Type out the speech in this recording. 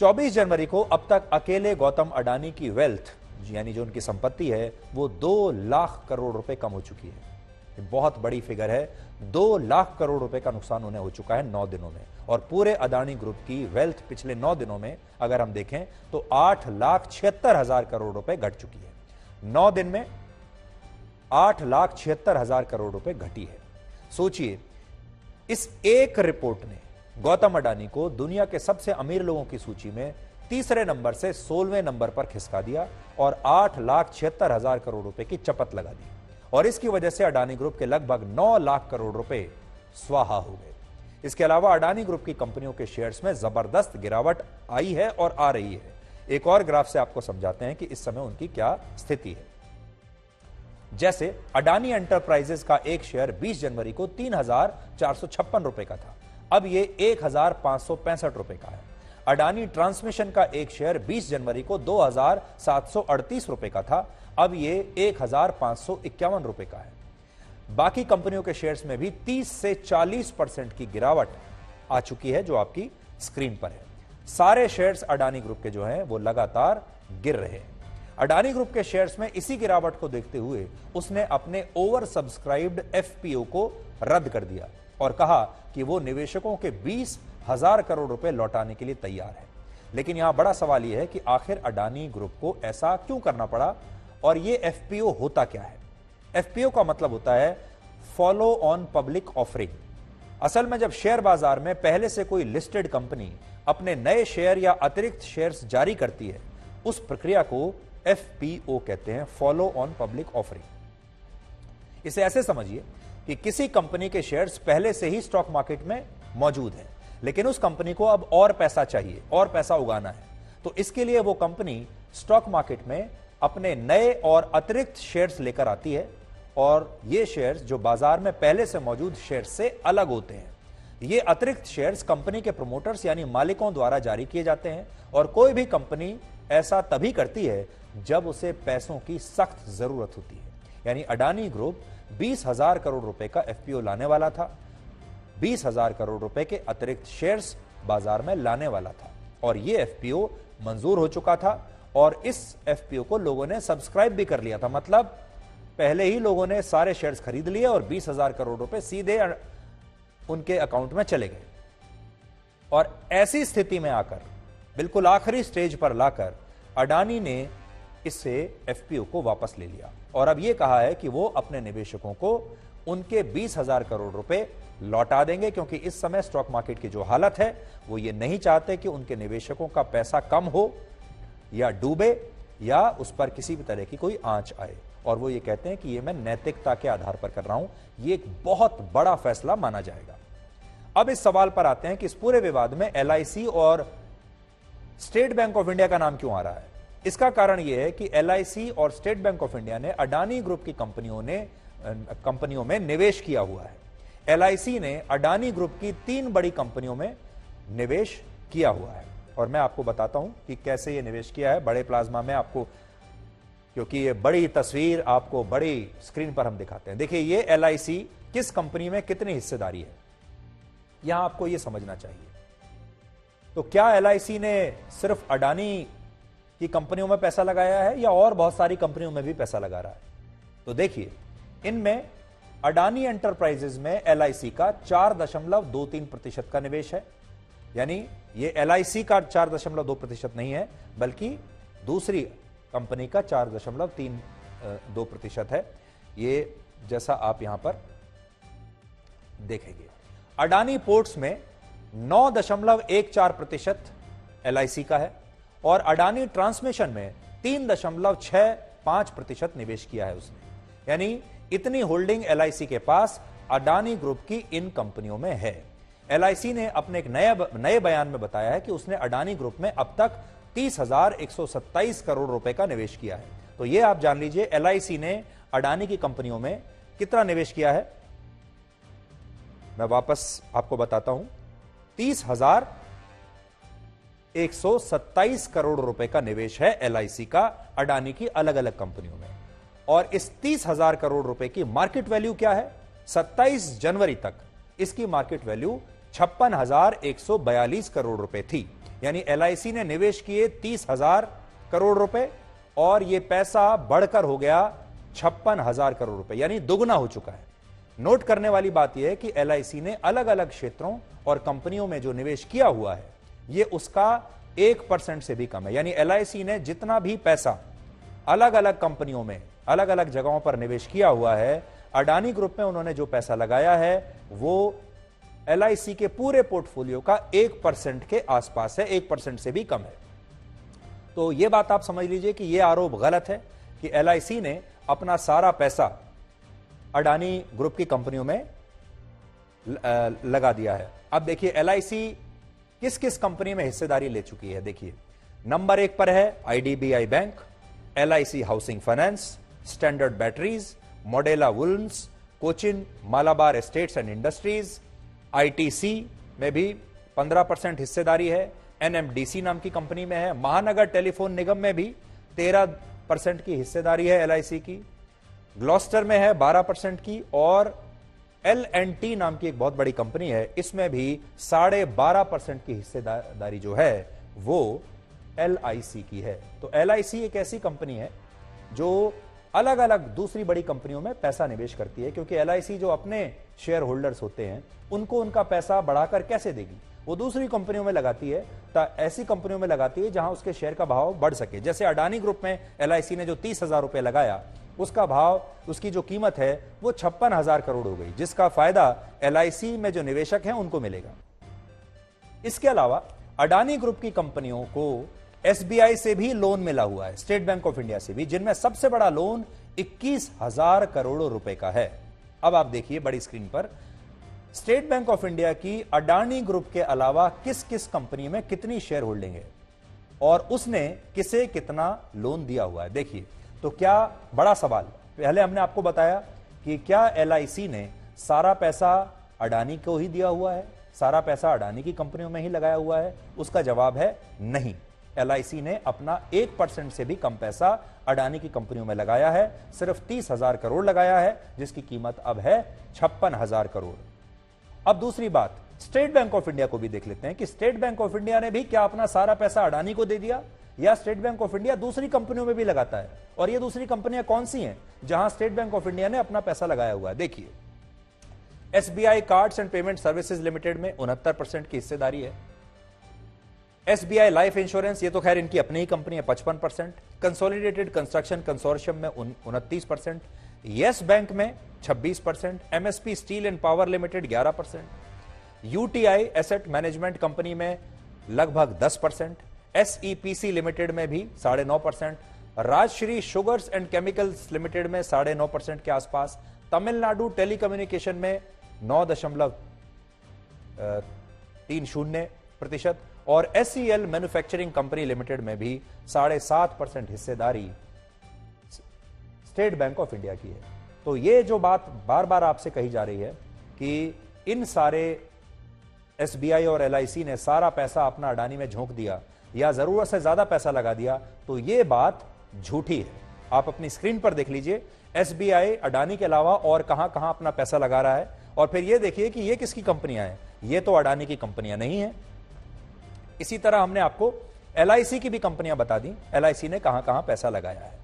24 जनवरी को अब तक अकेले गौतम अडानी की वेल्थ यानी जो उनकी संपत्ति है वो 2 लाख करोड़ रुपए कम हो चुकी है। बहुत बड़ी फिगर है। 2 लाख करोड़ रुपए का नुकसान उन्हें हो चुका है 9 दिनों में। और पूरे अडानी ग्रुप की वेल्थ पिछले 9 दिनों में अगर हम देखें तो 8,76,000 करोड़ रुपए घट चुकी है। 9 दिन में 8,76,000 करोड़ रुपए घटी है। सोचिए, इस एक रिपोर्ट ने गौतम अडानी को दुनिया के सबसे अमीर लोगों की सूची में तीसरे नंबर से 16वें नंबर पर खिसका दिया और 8,76,000 करोड़ रुपए की चपत लगा दी। और इसकी वजह से अडानी ग्रुप के लगभग 9 लाख करोड़ रुपए स्वाहा हो गए। इसके अलावा अडानी ग्रुप की कंपनियों के शेयर्स में जबरदस्त गिरावट आई है और आ रही है। एक और ग्राफ से आपको समझाते हैं कि इस समय उनकी क्या स्थिति है। जैसे अडानी एंटरप्राइजेस का एक शेयर 20 जनवरी को 3,456 रुपए का था, अब ये 1,565 रुपए का है। अडानी ट्रांसमिशन का एक शेयर 20 जनवरी को 2,738 रुपए का था, अब ये 1,551 रुपए का है। बाकी कंपनियों के शेयर्स में भी 30 से 40% की गिरावट आ चुकी है जो आपकी स्क्रीन पर है। सारे शेयर्स अडानी ग्रुप के जो हैं वो लगातार गिर रहे हैं। अडानी ग्रुप के शेयर्स में इसी गिरावट को देखते हुए उसने अपने ओवर सब्सक्राइब्ड एफपीओ को रद्द कर दिया और कहा कि वो निवेशकों के 20,000 करोड़ रुपए लौटाने के लिए तैयार है। लेकिन यहां बड़ा सवाल यह है कि आखिर अडानी ग्रुप को ऐसा क्यों करना पड़ा और ये एफपीओ होता क्या है। एफपीओ का मतलब होता है फॉलो ऑन पब्लिक ऑफरिंग। असल में जब शेयर बाजार में पहले से कोई लिस्टेड कंपनी अपने नए शेयर या अतिरिक्त शेयर्स जारी करती है, उस प्रक्रिया को एफपीओ कहते हैं, फॉलो ऑन पब्लिक ऑफरिंग। इसे ऐसे समझिए कि किसी कंपनी के शेयर्स पहले से ही स्टॉक मार्केट में मौजूद हैं, लेकिन उस कंपनी को अब और पैसा चाहिए, और पैसा उगाना है, तो इसके लिए वो कंपनी स्टॉक मार्केट में अपने नए और अतिरिक्त शेयर्स लेकर आती है और ये शेयर्स जो बाजार में पहले से मौजूद शेयर्स से अलग होते हैं। ये अतिरिक्त शेयर्स कंपनी के प्रमोटर्स यानी मालिकों द्वारा जारी किए जाते हैं और कोई भी कंपनी ऐसा तभी करती है जब उसे पैसों की सख्त जरूरत होती है। यानी अडानी ग्रुप 20,000 करोड़ रुपए का एफपीओ लाने वाला था, 20,000 करोड़ रुपए के अतिरिक्त शेयर्स बाजार में लाने वाला था और यह एफपीओ मंजूर हो चुका था और इस एफपीओ को लोगों ने सब्सक्राइब भी कर लिया था। मतलब पहले ही लोगों ने सारे शेयर्स खरीद लिए और 20,000 करोड़ रुपए सीधे उनके अकाउंट में चले गए। और ऐसी स्थिति में आकर बिल्कुल आखिरी स्टेज पर लाकर अडानी ने इससे एफपीओ को वापस ले लिया और अब यह कहा है कि वो अपने निवेशकों को उनके 20,000 करोड़ रुपए लौटा देंगे, क्योंकि इस समय स्टॉक मार्केट की जो हालत है वो ये नहीं चाहते कि उनके निवेशकों का पैसा कम हो या डूबे या उस पर किसी भी तरह की कोई आंच आए। और वो ये कहते हैं कि ये मैं नैतिकता के आधार पर कर रहा हूं। ये एक बहुत बड़ा फैसला माना जाएगा। अब इस सवाल पर आते हैं कि इस पूरे विवाद में एलआईसी और स्टेट बैंक ऑफ इंडिया का नाम क्यों आ रहा है। इसका कारण यह है कि एलआईसी और स्टेट बैंक ऑफ इंडिया ने अडानी ग्रुप की कंपनियों में निवेश किया हुआ है। एलआईसी ने अडानी ग्रुप की 3 बड़ी कंपनियों में निवेश किया हुआ है और मैं आपको बताता हूं कि कैसे यह निवेश किया है बड़े प्लाज्मा में आपको, क्योंकि ये बड़ी तस्वीर आपको बड़ी स्क्रीन पर हम दिखाते हैं। देखिए ये एलआईसी किस कंपनी में कितनी हिस्सेदारी है, यहां आपको यह समझना चाहिए। तो क्या एलआईसी ने सिर्फ अडानी की कंपनियों में पैसा लगाया है या और बहुत सारी कंपनियों में भी पैसा लगा रहा है? तो देखिए इनमें अडानी एंटरप्राइजेज में एलआईसी का 4.23% का निवेश है। यानी ये एलआईसी का 4.2% नहीं है बल्कि दूसरी कंपनी का 4.32% है। ये जैसा आप यहां पर देखेंगे। अडानी पोर्ट्स में 9.14% एलआईसी का है और अडानी ट्रांसमिशन में 3.65% निवेश किया है उसने। यानी इतनी होल्डिंग एलआईसी के पास अडानी ग्रुप की इन कंपनियों में है। एलआईसी ने अपने एक नए बयान में बताया है कि उसने अडानी ग्रुप में अब तक 30,127 करोड़ रुपए का निवेश किया है। तो यह आप जान लीजिए एलआईसी ने अडानी की कंपनियों में कितना निवेश किया है। मैं वापस आपको बताता हूं, 30,127 करोड़ रुपए का निवेश है एलआईसी का अडानी की अलग अलग कंपनियों में। और इस 30,000 करोड़ रुपए की मार्केट वैल्यू क्या है? 27 जनवरी तक इसकी मार्केट वैल्यू 56,142 करोड़ रुपए थी। यानी LIC ने निवेश किए 30,000 करोड़ रुपए और यह पैसा बढ़कर हो गया 56,000 करोड़ रुपए, यानी दुगना हो चुका है। नोट करने वाली बात यह है कि LIC ने अलग अलग क्षेत्रों और कंपनियों में जो निवेश किया हुआ है यह उसका 1% से भी कम है। यानी LIC ने जितना भी पैसा अलग अलग कंपनियों में अलग अलग जगहों पर निवेश किया हुआ है, अडानी ग्रुप में उन्होंने जो पैसा लगाया है वो LIC के पूरे पोर्टफोलियो का 1% के आसपास है, 1% से भी कम है। तो यह बात आप समझ लीजिए कि यह आरोप गलत है कि LIC ने अपना सारा पैसा अडानी ग्रुप की कंपनियों में लगा दिया है। अब देखिए LIC किस किस कंपनी में हिस्सेदारी ले चुकी है। देखिए नंबर 1 पर है IDBI bank, LIC housing finance, standard batteries, Modella woollens, Cochin Malabar estates and industries, ITC में भी 15% हिस्सेदारी है, NMDC नाम की कंपनी में है, महानगर टेलीफोन निगम में भी 13% की हिस्सेदारी है LIC की, ग्लॉस्टर में है 12% की, और L&T नाम की एक बहुत बड़ी कंपनी है, इसमें भी 12.5% की हिस्सेदारी जो है वो LIC की है। तो LIC एक ऐसी कंपनी है जो अलग अलग दूसरी बड़ी कंपनियों में पैसा निवेश करती है, क्योंकि LIC जो अपने शेयर होल्डर्स होते हैं उनको उनका पैसा बढ़ाकर कैसे देगी, वो दूसरी कंपनियों में लगाती है, ऐसी कंपनियों में लगाती है जहां उसके शेयर का भाव बढ़ सके। जैसे अडानी ग्रुप में LIC ने जो 30,000 रुपए लगाया, उसका भाव, उसकी जो कीमत है वो 56,000 करोड़ हो गई, जिसका फायदा LIC में जो निवेशक हैं उनको मिलेगा। इसके अलावा अडानी ग्रुप की कंपनियों को SBI से भी लोन मिला हुआ है, स्टेट बैंक ऑफ इंडिया से भी, जिनमें सबसे बड़ा लोन 21,000 करोड़ रुपए का है। अब आप देखिए बड़ी स्क्रीन पर स्टेट बैंक ऑफ इंडिया की अडानी ग्रुप के अलावा किस किस कंपनी में कितनी शेयर होल्डिंग है और उसने किसे कितना लोन दिया हुआ है। देखिए तो क्या बड़ा सवाल, पहले हमने आपको बताया कि क्या LIC ने सारा पैसा अडानी को ही दिया हुआ है, सारा पैसा अडानी की कंपनियों में ही लगाया हुआ है। उसका जवाब है नहीं। LIC ने अपना 1% से भी कम पैसा अडानी की कंपनियों में लगाया है, सिर्फ 30,000 करोड़ लगाया है, जिसकी कीमत अब है 56,000 करोड़। अब दूसरी बात, स्टेट बैंक ऑफ इंडिया को भी देख लेते हैं कि स्टेट बैंक ऑफ इंडिया ने भी क्या अपना सारा पैसा अडानी को दे दिया, या स्टेट बैंक ऑफ इंडिया दूसरी कंपनियों में भी लगाता है। और ये दूसरी कंपनियां कौन सी हैं जहां स्टेट बैंक ऑफ इंडिया ने अपना पैसा लगाया हुआ है। देखिए SBI cards and payment services limited में 69% की हिस्सेदारी है, SBI लाइफ इंश्योरेंस, ये तो खैर इनकी अपनी ही कंपनी है, 55%, कंसोलिडेटेड कंस्ट्रक्शन कंसोर्शियम में 29%, यस बैंक में 26%, MSP steel and power limited 11%, UTI asset management company में लगभग 10%, SEPC लिमिटेड में भी 9.5%, Rajshree sugars and chemicals limited में 9.5% के आसपास, तमिलनाडु टेलीकम्युनिकेशन में 9.30% और SEL मैन्युफैक्चरिंग कंपनी लिमिटेड में भी 7.5% हिस्सेदारी स्टेट बैंक ऑफ इंडिया की है। तो ये जो बात बार बार आपसे कही जा रही है कि इन सारे SBI और LIC ने सारा पैसा अपना अडानी में झोंक दिया या जरूरत से ज्यादा पैसा लगा दिया, तो ये बात झूठी है। आप अपनी स्क्रीन पर देख लीजिए SBI अडानी के अलावा और कहां कहां अपना पैसा लगा रहा है, और फिर ये देखिए कि ये किसकी कंपनियां हैं, ये तो अडानी की कंपनियां नहीं है। इसी तरह हमने आपको LIC की भी कंपनियां बता दी, LIC ने कहां कहां पैसा लगाया है।